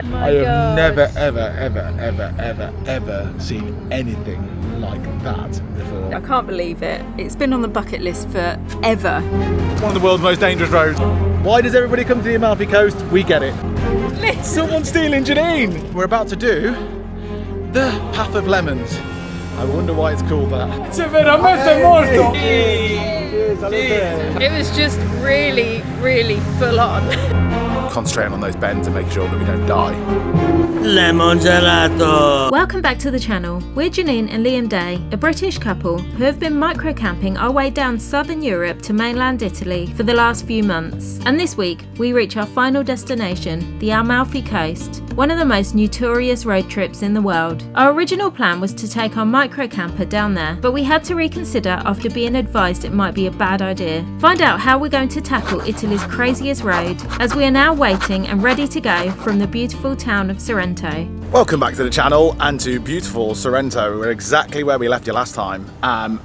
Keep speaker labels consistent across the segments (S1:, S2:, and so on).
S1: I have never, ever seen anything like that before.
S2: I can't believe it. It's been on the bucket list forever.
S1: One of the world's most dangerous roads. Why does everybody come to the Amalfi Coast? We get it. Someone's stealing Janine. We're about to do the Path of Lemons. I wonder why it's called that.
S3: It's veramente molto.
S2: It was just really, really full on.
S1: Concentrating on those bends and making sure that we don't die.
S3: Lemon gelato.
S4: Welcome back to the channel. We're Janine and Liam Day, a British couple who have been micro-camping our way down southern Europe to mainland Italy for the last few months. And this week, we reach our final destination, the Amalfi Coast, one of the most notorious road trips in the world. Our original plan was to take our micro-camper down there, but we had to reconsider after being advised it might be a bad idea. Find out how we're going to tackle Italy's craziest road, as we are now waiting and ready to go from the beautiful town of Sorrento.
S1: Welcome back to the channel and to beautiful Sorrento. We're exactly where we left you last time.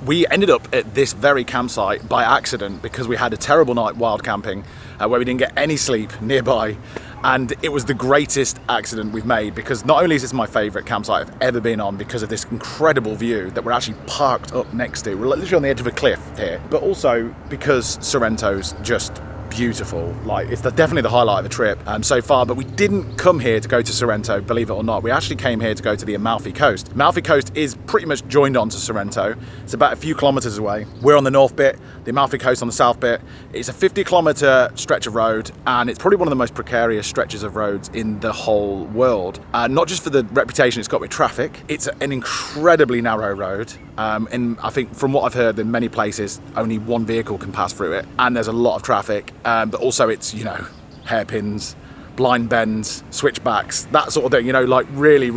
S1: We ended up at this very campsite by accident because we had a terrible night wild camping where we didn't get any sleep nearby. And it was the greatest accident we've made because not only is this my favourite campsite I've ever been on because of this incredible view that we're actually parked up next to. We're literally on the edge of a cliff here, but also because Sorrento's just beautiful. Like, it's definitely the highlight of the trip so far. But we didn't come here to go to Sorrento, believe it or not. We actually came here to go to the Amalfi Coast. Amalfi Coast is pretty much joined on to Sorrento. It's about a few kilometres away. We're on the north bit, the Amalfi Coast on the south bit. It's a 50-kilometre stretch of road, and it's probably one of the most precarious stretches of roads in the whole world. Not just for the reputation it's got with traffic. It's an incredibly narrow road, and I think from what I've heard, in many places only one vehicle can pass through it, and there's a lot of traffic. But also it's, you know, hairpins, blind bends, switchbacks, that sort of thing, you know, like really,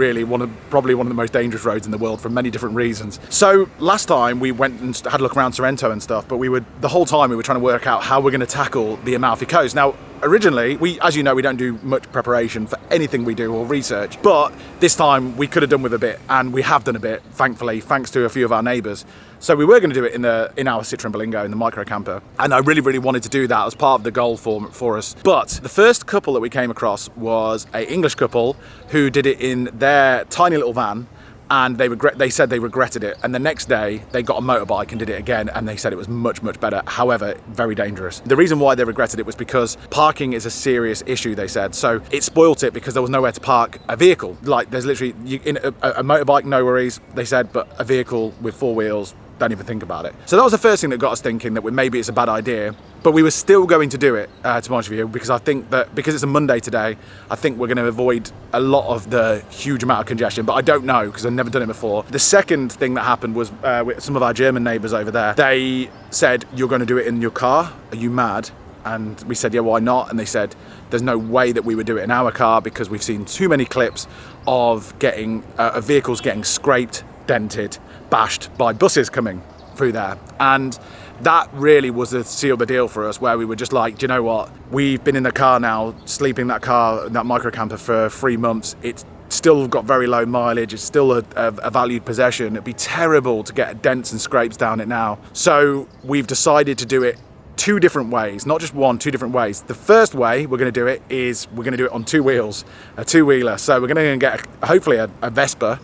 S1: probably one of the most dangerous roads in the world for many different reasons. So last time we went and had a look around Sorrento and stuff, but the whole time we were trying to work out how we're going to tackle the Amalfi Coast. Now, originally, as you know, we don't do much preparation for anything we do or research, but this time we could have done with a bit, and we have done a bit, thankfully, thanks to a few of our neighbours. So we were going to do it in our Citroen Berlingo, in the microcamper, and I really wanted to do that as part of the goal for us. But the first couple that we came across was an English couple who did it in their tiny little van, and they said they regretted it, and the next day they got a motorbike and did it again, and they said it was much better, however very dangerous. The reason why they regretted it was because parking is a serious issue, they said. So it spoilt it because there was nowhere to park a vehicle. Like, there's literally in a motorbike, no worries, they said, but a vehicle with four wheels, don't even think about it. So that was the first thing that got us thinking that maybe it's a bad idea, but we were still going to do it, to be honest with you, because I think that because it's a Monday today, I think we're going to avoid a lot of the huge amount of congestion, but I don't know because I've never done it before. The second thing that happened was with some of our German neighbours over there. They said, "You're going to do it in your car? Are you mad?" And we said, "Yeah, why not?" And they said, "There's no way that we would do it in our car because we've seen too many clips of vehicles getting scraped, dented, bashed by buses coming through there." And that really was the seal of the deal for us, where we were just like, do you know what? We've been in the car now, sleeping in that microcamper for 3 months. It's still got very low mileage. It's still a valued possession. It'd be terrible to get dents and scrapes down it now. So we've decided to do it two different ways, not just one, two different ways. The first way we're going to do it is we're going to do it on two wheels, a two-wheeler. So we're going to get hopefully a Vespa.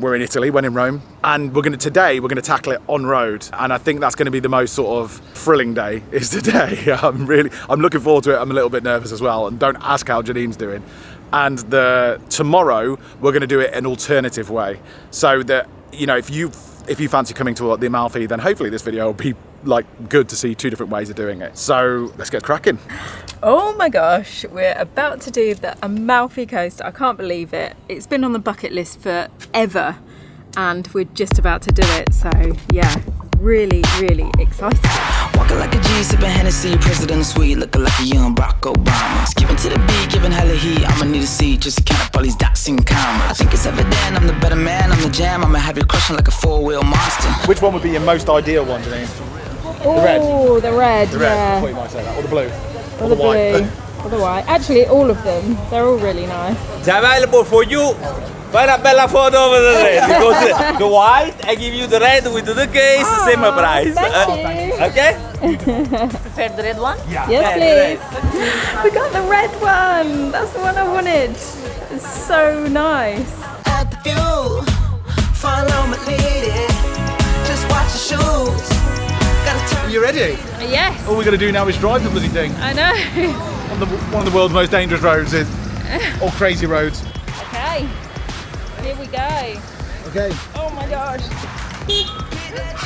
S1: We're in Italy, when in Rome, and today we're going to tackle it on road, and I think that's going to be the most sort of thrilling day is today. I'm looking forward to it. I'm a little bit nervous as well, and don't ask how Janine's doing. And tomorrow we're going to do it an alternative way, so that, you know, if you fancy coming to the Amalfi, then hopefully this video will be like good to see two different ways of doing it. So let's get cracking.
S2: Oh my gosh, we're about to do the Amalfi Coast. I can't believe it. It's been on the bucket list forever, and we're just about to do it. So yeah, really excited.
S5: Walking like a G, sipping Hennessy, president suite, looking like a young Barack Obama. Skipping to the beat, giving hella heat. I'ma need a seat just to count up all these dots and commas. I think it's evident I'm the better man, I'm the jam. I'ma have you crushing like a four-wheel monster.
S1: Which one would be your most ideal one, Janine?
S2: Oh, the red,
S1: yeah. I thought you might say that. Or the blue.
S2: Or the white. Or the white. Actually, all of them. They're all really nice.
S3: It's available for you Fai una bella photo over the red because the white, I give you the red with the case, same price. Okay?
S6: Prefer the red one?
S2: Yes, please. We got the red one. That's the one I wanted. It's so nice.
S5: At the view, follow my lady. Just watch the shoes. Gotta turn.
S1: You ready?
S2: Yes.
S1: All we're going to do now is drive the bloody thing.
S2: I know.
S1: On one of the world's most dangerous roads, or crazy roads.
S2: Okay. Here we go.
S1: Okay.
S2: Oh my gosh.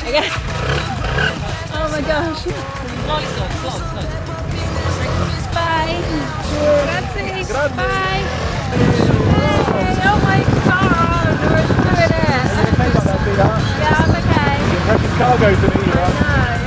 S2: Okay. Oh my gosh. Bye. Grazie. Bye. Oh my god. We're doing it. Yeah, I'm okay.
S1: Precious cargo to me, right?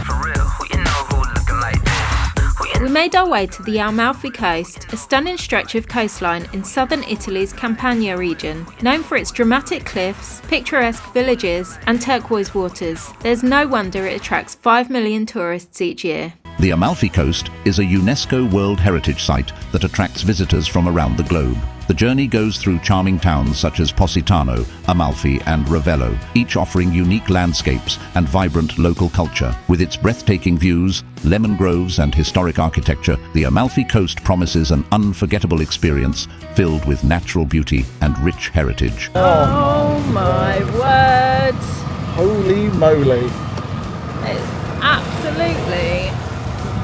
S5: For real, who you know who looking like this? Who you
S4: We made our way to the Amalfi Coast, a stunning stretch of coastline in southern Italy's Campania region. Known for its dramatic cliffs, picturesque villages, and turquoise waters, there's no wonder it attracts 5 million tourists each year.
S7: The Amalfi Coast is a UNESCO World Heritage Site that attracts visitors from around the globe. The journey goes through charming towns such as Positano, Amalfi and Ravello, each offering unique landscapes and vibrant local culture. With its breathtaking views, lemon groves and historic architecture, the Amalfi Coast promises an unforgettable experience filled with natural beauty and rich heritage.
S2: Oh my word.
S1: Holy moly.
S2: It's absolutely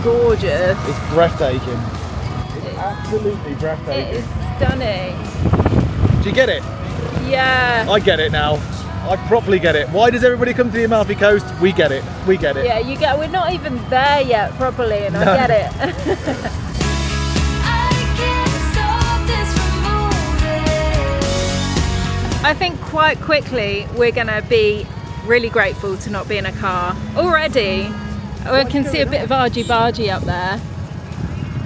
S2: gorgeous.
S1: It's breathtaking. It's absolutely
S2: It
S1: breathtaking.
S2: is stunning.
S1: Do you get it?
S2: Yeah.
S1: I get it now. I properly get it. Why does everybody come to the Amalfi Coast? We get it. We get it.
S2: Yeah, you get. We're not even there yet properly, and I get it. I think quite quickly we're gonna be really grateful to not be in a car. Already, we can see a bit of argy-bargy up there,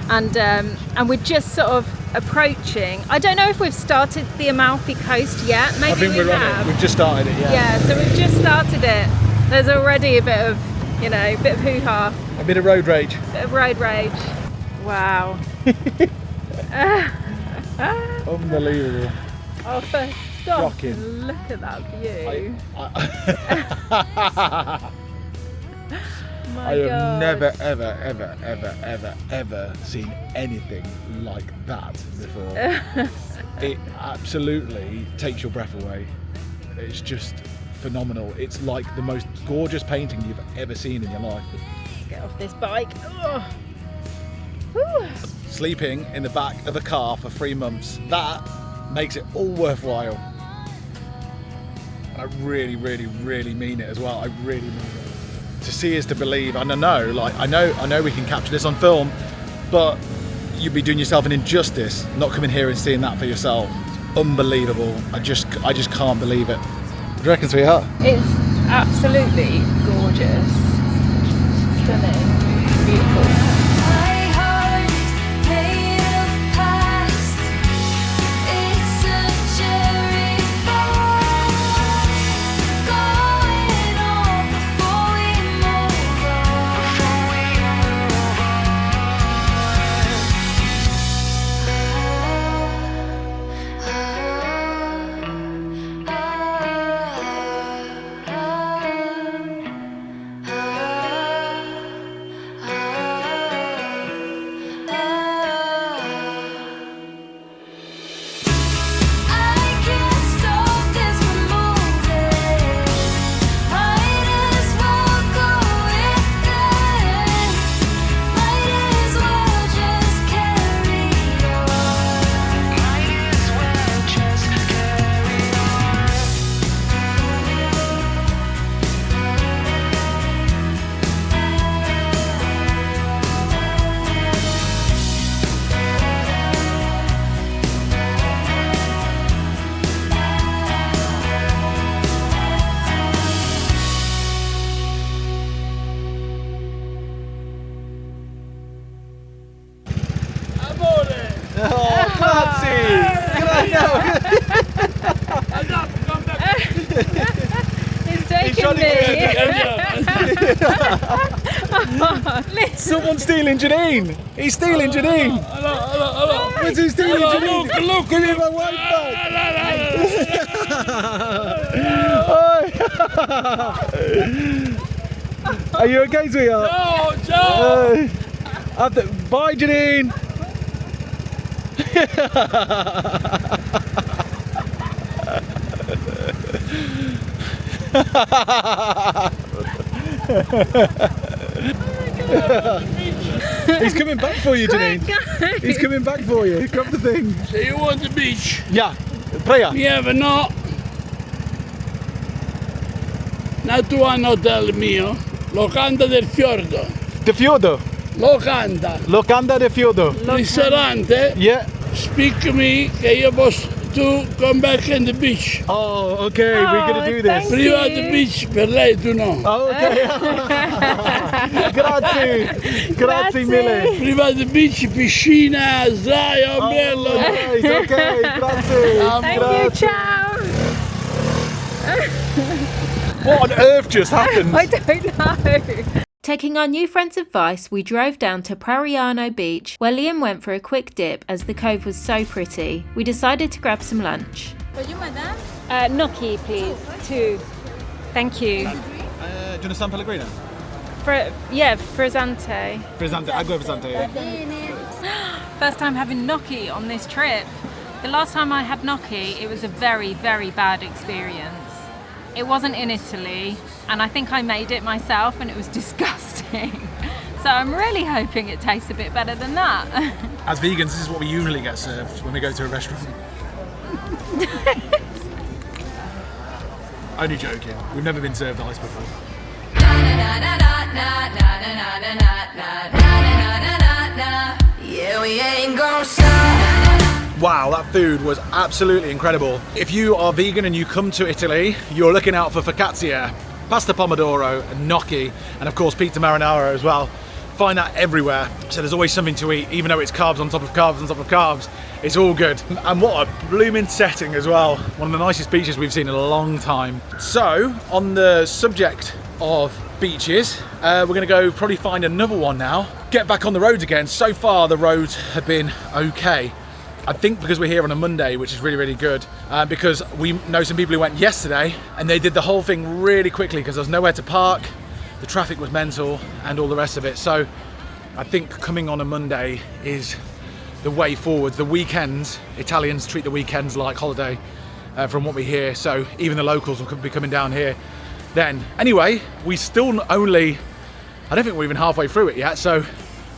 S2: and we're just sort of approaching. I don't know if we've started the Amalfi Coast yet. Maybe
S1: I think
S2: we
S1: we're on
S2: have.
S1: it. We've just started it, yeah.
S2: Yeah, so we've just started it. There's already a bit of, a bit of hoo-ha,
S1: A bit of road rage.
S2: bit of road rage. Wow.
S1: Unbelievable.
S2: Oh, first stop.
S1: Shocking.
S2: Look at that view. My
S1: I have
S2: God.
S1: never, ever seen anything like that before. It absolutely takes your breath away. It's just phenomenal. It's like the most gorgeous painting you've ever seen in your life.
S2: Let's get off this bike. Ugh. Whew.
S1: Sleeping in the back of a car for 3 months, that makes it all worthwhile. And I really, really, really mean it as well. I really mean it. To see is to believe, and I know we can capture this on film, but you'd be doing yourself an injustice not coming here and seeing that for yourself. Unbelievable. I just can't believe it. What do you reckon, sweetheart?
S2: It's absolutely gorgeous. Stunning. Beautiful.
S1: Oh, Patsy! Good on
S2: He's taking me.
S1: Someone's stealing Janine. He's stealing Janine. Where's he stealing Janine? Look, give me my wife back. Are you okay, sweetheart?
S3: Ciao.
S1: Bye, Janine. He's coming back for you, Janine. He's coming back for you. Grab the thing.
S3: So you want the beach?
S1: Yeah, Priya.
S3: Mi have no. Natuan hotel mio. Locanda del Fiordo.
S1: De Fiordo.
S3: Locanda.
S1: De Fiordo.
S3: Ristorante.
S1: Yeah.
S3: Speak me che io posso to come back in the beach.
S1: Oh, okay. We're gonna do this.
S2: thank
S3: Private beach per lei, tu no.
S1: Oh, okay. Grazie mille.
S3: Private beach, piscina, sdraio, ombrello.
S1: Right, okay, grazie.
S2: Thank you, ciao.
S1: What on earth just happened?
S2: I don't know.
S4: Taking our new friend's advice, we drove down to Priano beach, where Liam went for a quick dip as the cove was so pretty. We decided to grab some lunch.
S2: Gnocchi, please. 2. Thank you.
S1: Do you want a San Pellegrino?
S2: Frizzante.
S1: Frizzante, I go Frizzante.
S2: First time having gnocchi on this trip. The last time I had gnocchi, it was a very, very bad experience. It wasn't in Italy, and I think I made it myself, and it was disgusting. So I'm really hoping it tastes a bit better than that.
S1: As vegans, this is what we usually get served when we go to a restaurant. Only joking. We've never been served ice before.
S5: Yeah, we ain't gonna stop.
S1: Wow, that food was absolutely incredible. If you are vegan and you come to Italy, you're looking out for focaccia, pasta pomodoro, gnocchi, and of course pizza marinara as well. Find that everywhere. So there's always something to eat, even though it's carbs on top of carbs on top of carbs. It's all good. And what a blooming setting as well. One of the nicest beaches we've seen in a long time. So, on the subject of beaches, we're gonna go probably find another one now. Get back on the roads again. So far, the roads have been okay. I think because we're here on a Monday, which is really, really good, because we know some people who went yesterday and they did the whole thing really quickly because there was nowhere to park, the traffic was mental and all the rest of it. So I think coming on a Monday is the way forward. The weekends, Italians treat the weekends like holiday from what we hear. So even the locals will be coming down here then. Anyway, we still only, I don't think we're even halfway through it yet. So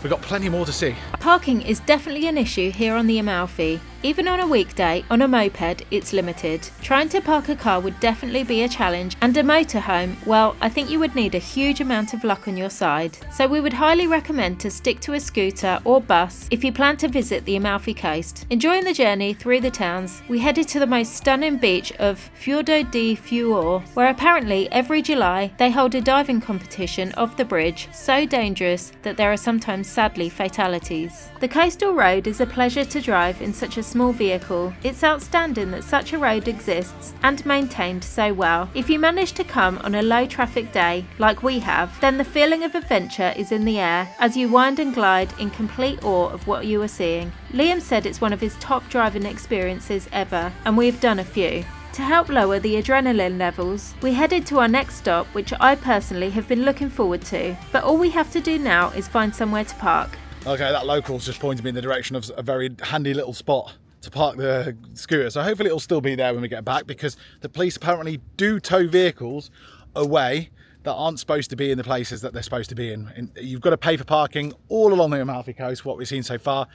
S1: we've got plenty more to see.
S4: Parking is definitely an issue here on the Amalfi. Even on a weekday, on a moped, it's limited. Trying to park a car would definitely be a challenge, and a motorhome, well, I think you would need a huge amount of luck on your side. So we would highly recommend to stick to a scooter or bus if you plan to visit the Amalfi Coast. Enjoying the journey through the towns, we headed to the most stunning beach of Fiordo di Fior, where apparently every July they hold a diving competition off the bridge, so dangerous that there are sometimes sadly fatalities. The coastal road is a pleasure to drive in such a small vehicle. It's outstanding that such a road exists and maintained so well. If you manage to come on a low traffic day like we have, then the feeling of adventure is in the air as you wind and glide in complete awe of what you are seeing. Liam said it's one of his top driving experiences ever, and we've done a few. To help lower the adrenaline levels, we headed to our next stop, which I personally have been looking forward to, but all we have to do now is find somewhere to park.
S1: Okay, that local's just pointed me in the direction of a very handy little spot to park the scooter. So hopefully it'll still be there when we get back, because the police apparently do tow vehicles away that aren't supposed to be in the places that they're supposed to be in. You've got to pay for parking all along the Amalfi Coast, what we've seen so far.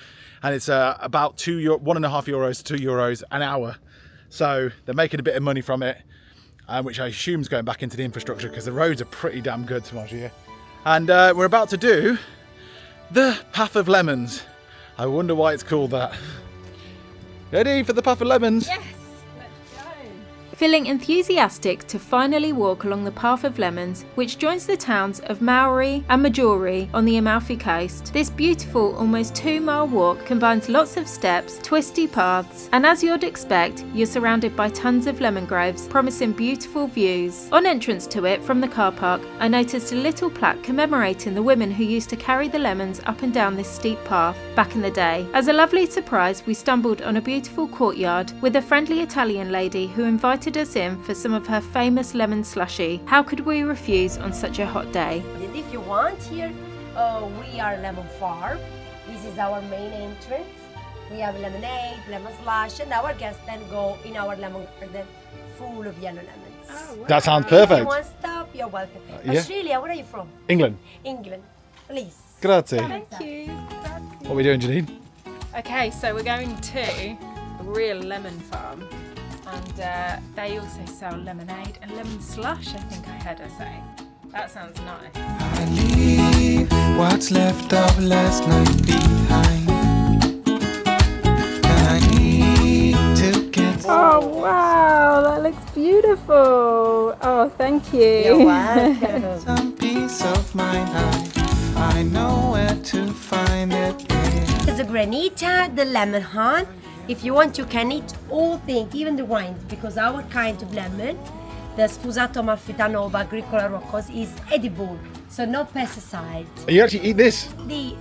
S1: And it's about €1.50 to €2 an hour. So they're making a bit of money from it, which I assume is going back into the infrastructure because the roads are pretty damn good, to be honest with you. And we're about to do the Path of Lemons. I wonder why it's called that. Ready for the Path of Lemons?
S2: Yes, let's go.
S4: feeling enthusiastic to finally walk along the Path of Lemons, which joins the towns of Mauri and Maggiore on the Amalfi Coast. This beautiful, almost 2-mile walk combines lots of steps, twisty paths, and as you'd expect, you're surrounded by tons of lemon groves, promising beautiful views. On entrance to it from the car park, I noticed a little plaque commemorating the women who used to carry the lemons up and down this steep path back in the day. As a lovely surprise, we stumbled on a beautiful courtyard with a friendly Italian lady who invited us in for some of her famous lemon slushy. How could we refuse on such a hot day?
S6: And if you want here, we are Lemon Farm. This is our main entrance. We have lemonade, lemon slush, and our guests then go in our lemon garden full of yellow lemons.
S2: Oh, wow.
S1: That sounds
S6: If you
S1: perfect.
S6: want stop, you're welcome.
S1: Yeah.
S6: Australia, where are you from?
S1: England.
S6: England. Please.
S1: Grazie.
S2: Thank you.
S1: What are we doing, Janine?
S2: Okay, so we're going to a real lemon farm, and they also sell lemonade and lemon slush, I think I heard her say. That sounds nice.
S8: I leave what's left of last night behind. And I need to get
S2: Oh wow, that looks beautiful. Oh, thank you.
S6: You're welcome.
S8: some peace of mind. I know where to find it.
S6: There's the granita, the lemon hunt. If you want, you can eat all things, even the wines, because our kind of lemon, the Sfusato Amalfitano of Agricola Roccos, is edible, so no pesticide.
S1: You actually eat this?
S6: No, leave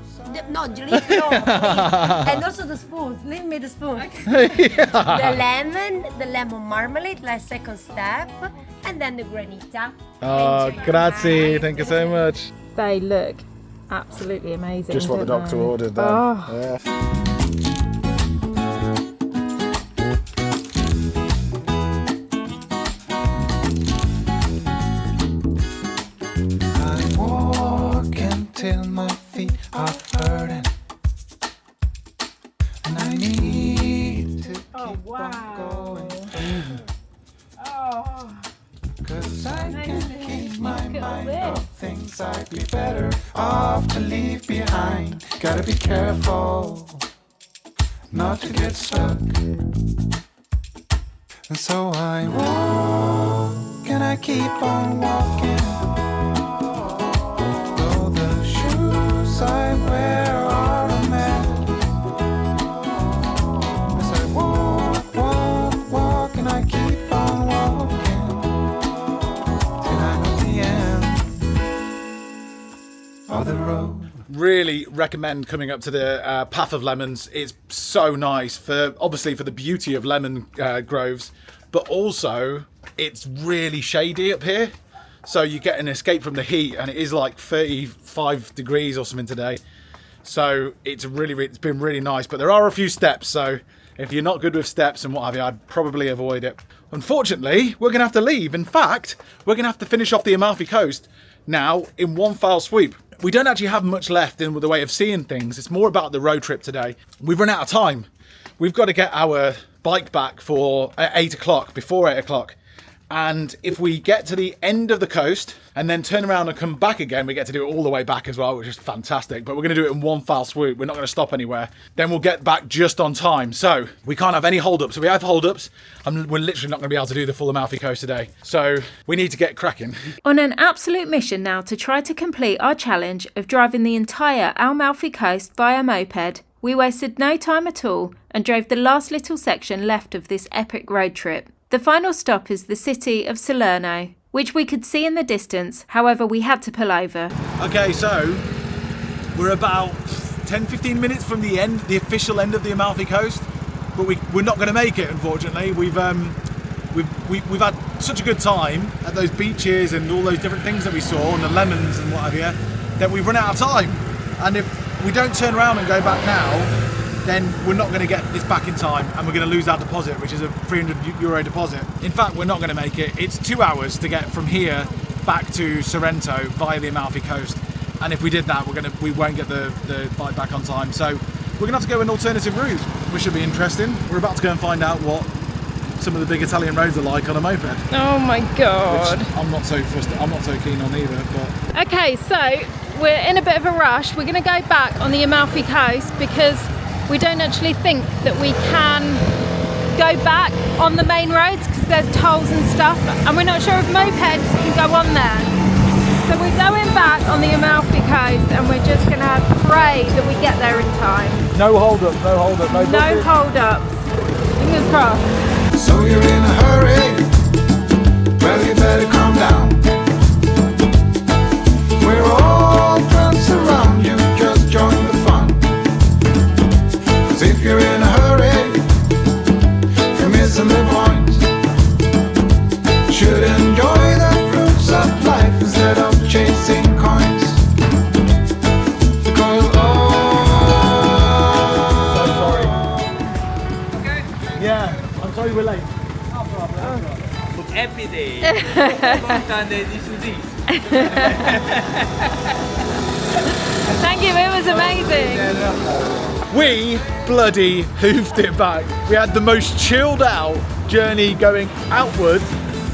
S6: no, please. And also the spoons. Leave me the spoons. The lemon marmalade, like second step, and then the granita.
S1: Oh,
S6: Enjoy.
S1: grazie. Thank you so much.
S2: They look absolutely amazing.
S1: Just what the
S2: don't
S1: doctor
S2: they?
S1: ordered then.
S2: Oh.
S1: Yeah.
S8: I walk until my feet are hurting. And I need to keep on going.
S2: Oh.
S8: 'Cause I can keep my mind off things I'd be better off to leave behind. Gotta be careful not to get stuck. And so I walk and I keep on walking. Though the shoes I wear are a mess. As I walk and I keep on walking till I know the end of the road.
S1: Really recommend coming up to the Path of Lemons. It's so nice obviously for the beauty of lemon groves, but also it's really shady up here. So you get an escape from the heat, and it is like 35 degrees or something today. So it's been really nice, but there are a few steps. So if you're not good with steps and what have you, I'd probably avoid it. Unfortunately, we're gonna have to leave. In fact, we're gonna have to finish off the Amalfi Coast now in one foul sweep. We don't actually have much left in the way of seeing things. It's more about the road trip today. We've run out of time. We've got to get our bike back at 8 o'clock, before 8 o'clock. And if we get to the end of the coast and then turn around and come back again, we get to do it all the way back as well, which is fantastic. But we're going to do it in one foul swoop. We're not going to stop anywhere. Then we'll get back just on time. So we can't have any hold-ups. If we have hold-ups, we're literally not going to be able to do the full Amalfi Coast today. So we need to get cracking.
S4: On an absolute mission now to try to complete our challenge of driving the entire Amalfi Coast via moped, we wasted no time at all and drove the last little section left of this epic road trip. The final stop is the city of Salerno, which we could see in the distance, however we had to pull over.
S1: Okay, so we're about 10-15 minutes from the official end of the Amalfi Coast, but we're not going to make it, unfortunately. We've had such a good time at those beaches and all those different things that we saw, and the lemons and what have you, that we've run out of time. And if we don't turn around and go back now, then we're not going to get this back in time, and we're going to lose our deposit, which is a €300 deposit. In fact, we're not going to make it. It's 2 hours to get from here back to Sorrento via the Amalfi Coast, and if we did that, we won't get the bike back on time. So we're going to have to go an alternative route, which should be interesting. We're about to go and find out what some of the big Italian roads are like on a moped.
S2: Oh my god.
S1: Which I'm not so keen on either. But
S2: Okay, so we're in a bit of a rush. We're going to go back on the Amalfi Coast because we don't actually think that we can go go back on the main roads because there's tolls and stuff, and we're not sure if mopeds can go on there. So we're going back on the Amalfi Coast, and we're just going to pray that we get there in time.
S1: No hold up, no hold up,
S2: No hold-ups. Fingers crossed.
S8: So you're in a hurry? Well, you better calm down. We're all friends around you, just join the fun. 'Cause if you're in a hurry, you're missing the point. Should enjoy the fruits of life instead of chasing coins. Because
S1: Yeah, I'm sorry we're late.
S3: Happy day.
S2: Thank you, it was amazing.
S1: We bloody hoofed it back. We had the most chilled out journey going outwards,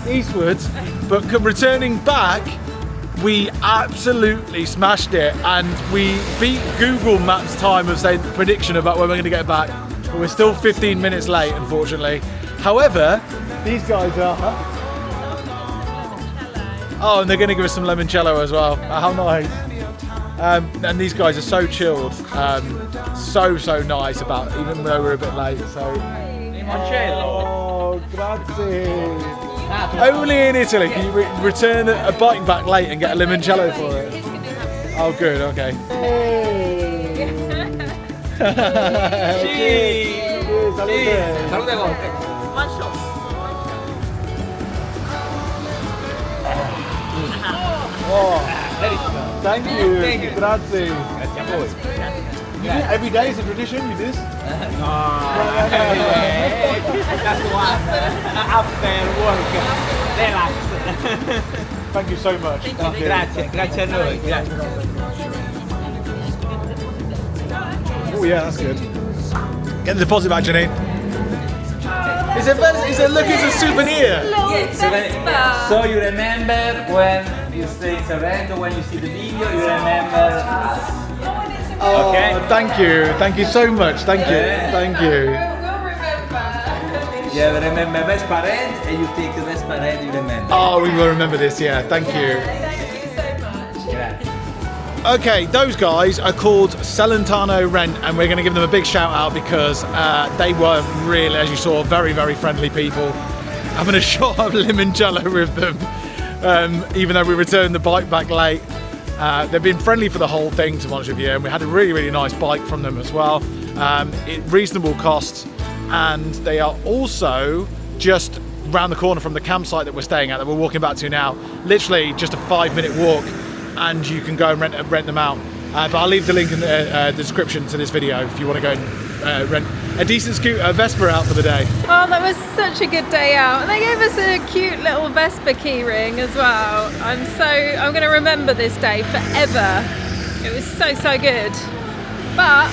S1: eastwards, but returning back, we absolutely smashed it, and we beat Google Maps time of saying prediction about when we're going to get back. But we're still 15 minutes late, unfortunately. However, these guys are. Oh, and they're going to give us some limoncello as well. How nice. And these guys are so chilled, so nice about, even though we're a bit late. So.
S3: Limoncello.
S1: Oh, grazie. Only in Italy can you return a bike back late and get a limoncello for it. Oh, good. Okay. Cheers.
S3: Salute Conte. One shot.
S1: Oh,
S3: Very good.
S1: thank you.
S3: Thank you.
S1: Grazie.
S3: Grazie a voi.
S1: Every day is a tradition, you do this?
S3: No. Just one. After work. Relax.
S1: Thank you so much. Thank you.
S3: Grazie a noi. Grazie.
S1: Oh yeah, that's good. Get the deposit back, Janine. It's a look, it's a souvenir.
S3: So you remember when you stay in Sorrento, when you see the video, you remember us.
S1: Oh,
S3: Okay.
S1: Thank you so much. Thank you.
S3: You remember Vespa Red, and you take the Vespa Red, you remember.
S1: Oh, we will remember this. Yeah, thank you. Okay, those guys are called Celentano Rent, and we're going to give them a big shout out because they were really, as you saw, very friendly people. Having a shot of limoncello with them, even though we returned the bike back late. They've been friendly for the whole thing, to be honest with you, and we had a really nice bike from them as well. At reasonable cost, and they are also just round the corner from the campsite that we're staying at, that we're walking back to now. Literally just a 5-minute walk, and you can go and rent them out. But I'll leave the link in the description to this video if you want to go and rent a decent Vespa out for the day.
S2: Oh, that was such a good day out. And they gave us a cute little Vespa key ring as well. I'm going to remember this day forever. It was so good. But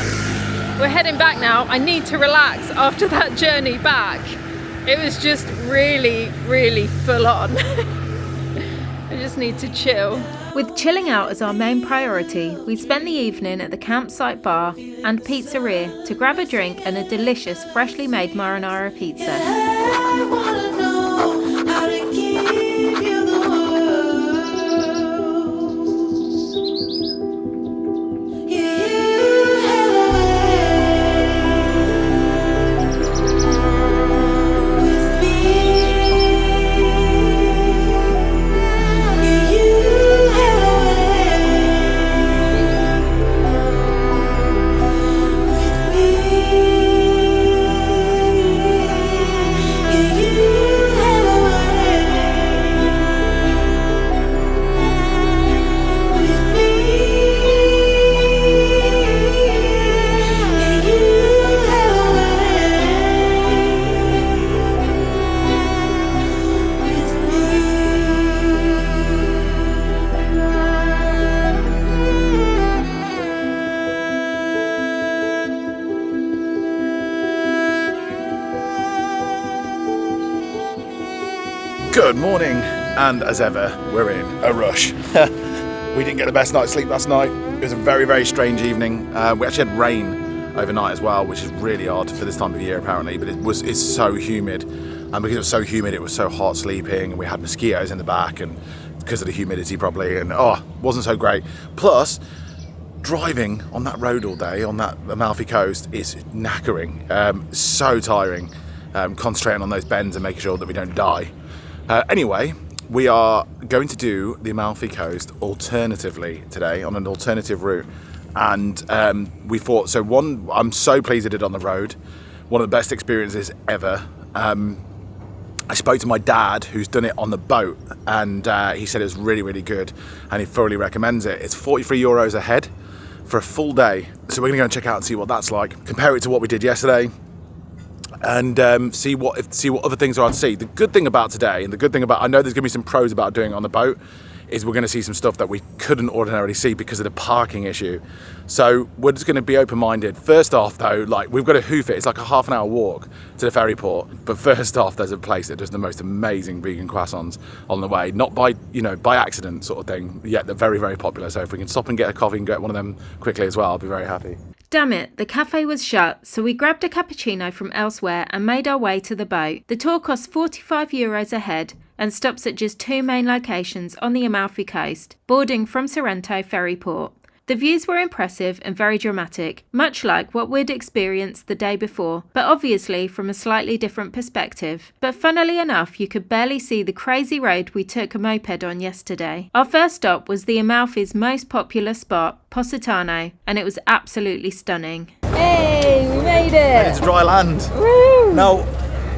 S2: we're heading back now. I need to relax after that journey back. It was just really full on. I just need to chill.
S4: With chilling out as our main priority, we spent the evening at the campsite bar and pizzeria to grab a drink and a delicious freshly made marinara pizza.
S1: Good morning, and as ever, we're in a rush. We didn't get the best night's sleep last night. It was a very strange evening. We actually had rain overnight as well, which is really odd for this time of year apparently, but it's so humid, and because it was so humid it was so hot sleeping, and we had mosquitoes in the back, and because of the humidity probably, and wasn't so great. Plus, driving on that road all day on that Amalfi Coast is knackering, so tiring, concentrating on those bends and making sure that we don't die. Anyway, we are going to do the Amalfi Coast alternatively today on an alternative route, and we thought, I'm so pleased I did it on the road, one of the best experiences ever. I spoke to my dad who's done it on the boat, and he said it was really, really good, and he thoroughly recommends it. It's €43 a head for a full day, so we're gonna go and check out and see what that's like, compare it to what we did yesterday, and see what other things there are to see. The good thing about today, and the good thing about, I know there's gonna be some pros about doing it on the boat, is we're gonna see some stuff that we couldn't ordinarily see because of the parking issue. So we're just gonna be open-minded. First off though, like, we've got to hoof it. It's like a half an hour walk to the ferry port. But first off, there's a place that does the most amazing vegan croissants on the way. Not by accident sort of thing, yet they're very, very popular. So if we can stop and get a coffee and get one of them quickly as well, I'll be very happy.
S4: Damn it, the cafe was shut, so we grabbed a cappuccino from elsewhere and made our way to the boat. The tour costs €45 a head and stops at just 2 main locations on the Amalfi Coast, boarding from Sorrento ferry port. The views were impressive and very dramatic, much like what we'd experienced the day before, but obviously from a slightly different perspective. But funnily enough, you could barely see the crazy road we took a moped on yesterday. Our first stop was the Amalfi's most popular spot, Positano, and it was absolutely stunning.
S2: Hey, we made
S1: And
S2: it!
S1: it's dry land.
S2: Woo!
S1: Now,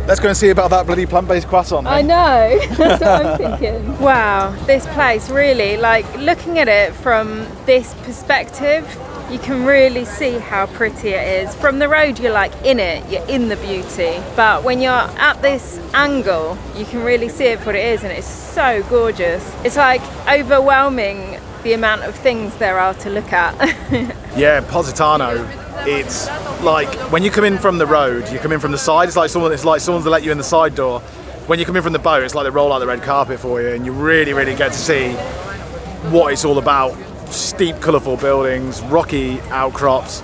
S1: let's go and see about that bloody plant-based croissant.
S2: I know, that's what I'm thinking. Wow, this place really, like, looking at it from this perspective, you can really see how pretty it is. From the road, you're like in it, you're in the beauty. But when you're at this angle, you can really see it for what it is, and it's so gorgeous. It's like overwhelming the amount of things there are to look at.
S1: Yeah, Positano. It's like when you come in from the road, you come in from the side. It's like someone's to let you in the side door. When you come in from the boat, it's like they roll out the red carpet for you, and you really, really get to see what it's all about. Steep, colourful buildings, rocky outcrops,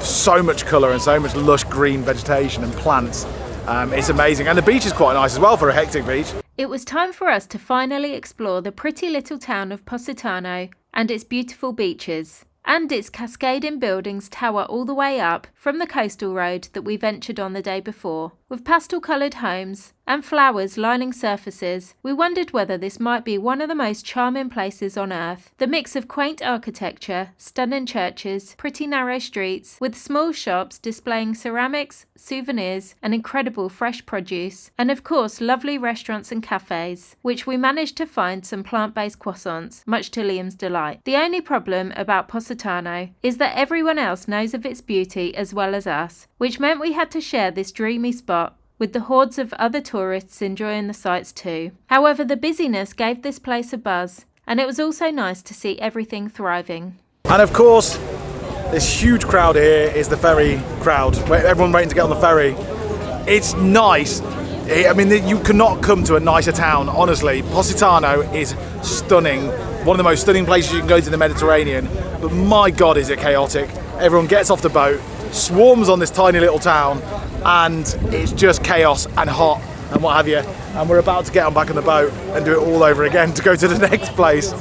S1: so much colour and so much lush green vegetation and plants. It's amazing, and the beach is quite nice as well for a hectic beach.
S4: It was time for us to finally explore the pretty little town of Positano and its beautiful beaches. And its cascading buildings tower all the way up from the coastal road that we ventured on the day before. With pastel-coloured homes and flowers lining surfaces, we wondered whether this might be one of the most charming places on earth. The mix of quaint architecture, stunning churches, pretty narrow streets, with small shops displaying ceramics, souvenirs, and incredible fresh produce, and of course lovely restaurants and cafes, which we managed to find some plant-based croissants, much to Liam's delight. The only problem about Positano is that everyone else knows of its beauty as well as us, which meant we had to share this dreamy spot with the hordes of other tourists enjoying the sights too. However, the busyness gave this place a buzz, and it was also nice to see everything thriving.
S1: And of course, this huge crowd here is the ferry crowd, where everyone waiting to get on the ferry. It's nice. I mean, you cannot come to a nicer town, honestly. Positano is stunning. One of the most stunning places you can go to in the Mediterranean. But my God, is it chaotic. Everyone gets off the boat, swarms on this tiny little town, and it's just chaos and hot and what have you. And we're about to get on back on the boat and do it all over again to go to the next place.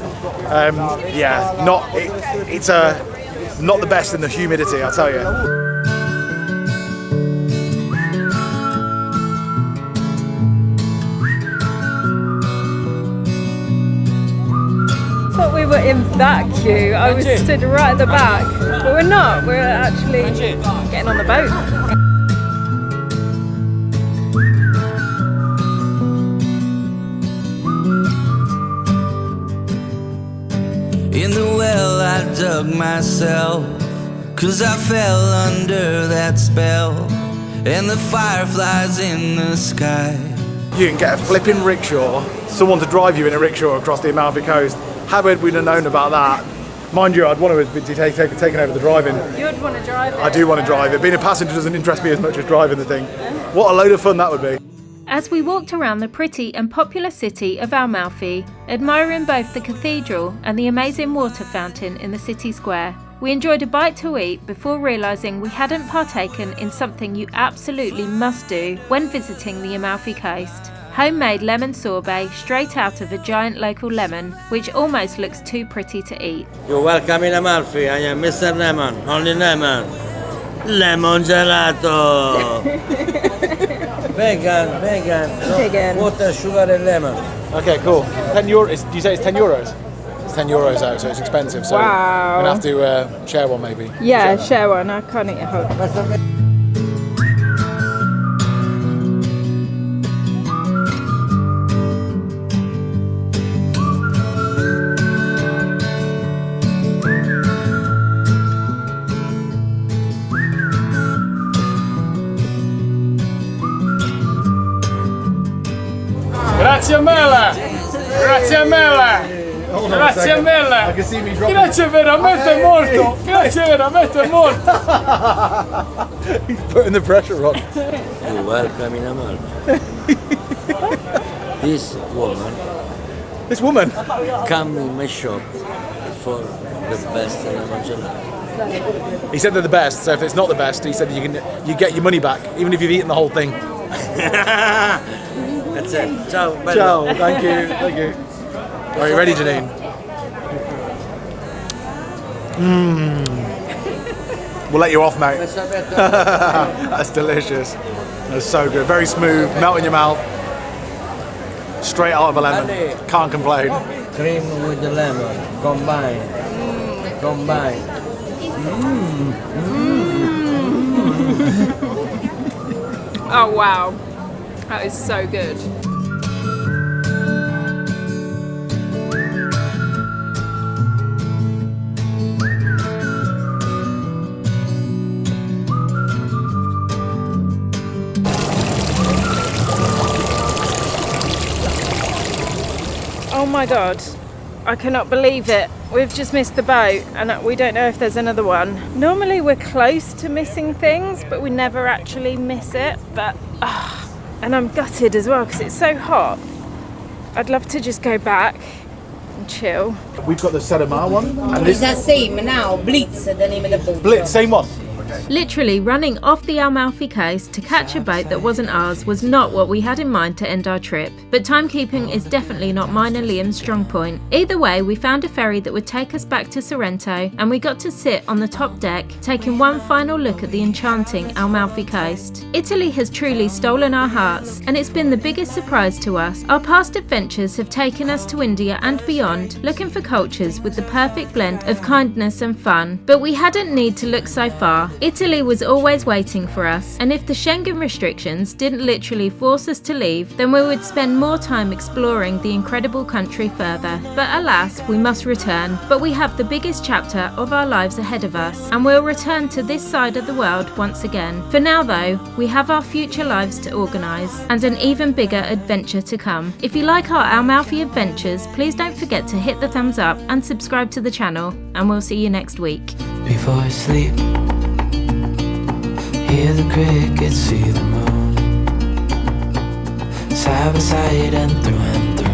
S1: It's not the best in the humidity, I'll tell you.
S2: Thought we were in that queue. I was stood right at the back, but we're not. We're actually getting on the boat.
S5: In the well I dug myself, 'cause I fell under that spell, and the fireflies in the sky.
S1: You can get a flipping rickshaw, someone to drive you in a rickshaw across the Amalfi Coast. How would we have known about that? Mind you, I'd want to be taken over the driving.
S2: You'd want to drive it.
S1: I do want to drive it. Being a passenger doesn't interest me as much as driving the thing. What a load of fun that would be.
S4: As we walked around the pretty and popular city of Amalfi, admiring both the cathedral and the amazing water fountain in the city square, We enjoyed a bite to eat before realising we hadn't partaken in something you absolutely must do when visiting the Amalfi Coast. Homemade lemon sorbet straight out of a giant local lemon, which almost looks too pretty to eat.
S3: You're welcome in Amalfi. I am Mr. Lemon, only lemon. Lemon gelato. vegan. No,
S2: Vegan.
S3: Water, sugar and lemon.
S1: Okay, cool. 10 euros. Do you say it's 10 euros? It's 10 euros out, so it's expensive. So
S2: Wow.
S1: we're going to have to share one maybe.
S2: Yeah, share one. I can't eat a whole.
S9: Grazie mille! Grazie mille! Grazie mille! Grazie veramente molto! Grazie veramente molto!
S1: He's putting the pressure on.
S3: You're welcome in Amalfi. This woman come in my shop for the best lemon gelato.
S1: He said they're the best, so if it's not the best, he said you get your money back, even if you've eaten the whole thing.
S3: That's it. Ciao. Bello.
S1: Ciao, thank you. Are you ready, Janine? We'll let you off, mate. That's delicious. That's so good. Very smooth, melt in your mouth. Straight out of a lemon. Can't complain.
S3: Cream with the lemon. Combine.
S2: Oh wow, that is so good. Oh my god, I cannot believe it. We've just missed the boat and we don't know if there's another one. Normally we're close to missing things, but we never actually miss it. And I'm gutted as well because it's so hot. I'd love to just go back and chill.
S1: We've got the Sedamar one. And
S6: It's the same now. Blitz, the name of the boat.
S1: Blitz, same one.
S4: Literally running off the Amalfi Coast to catch a boat that wasn't ours was not what we had in mind to end our trip, but timekeeping is definitely not mine and Liam's strong point. Either way, we found a ferry that would take us back to Sorrento, and we got to sit on the top deck, taking one final look at the enchanting Amalfi Coast. Italy has truly stolen our hearts, and it's been the biggest surprise to us. Our past adventures have taken us to India and beyond, looking for cultures with the perfect blend of kindness and fun, but we hadn't need to look so far. Italy was always waiting for us, and if the Schengen restrictions didn't literally force us to leave, then we would spend more time exploring the incredible country further. But alas, we must return. But we have the biggest chapter of our lives ahead of us, and we'll return to this side of the world once again. For now though, we have our future lives to organise, and an even bigger adventure to come. If you like our Amalfi adventures, please don't forget to hit the thumbs up and subscribe to the channel, and we'll see you next week.
S10: Before I sleep, hear the crickets, see the moon, side by side and through and through.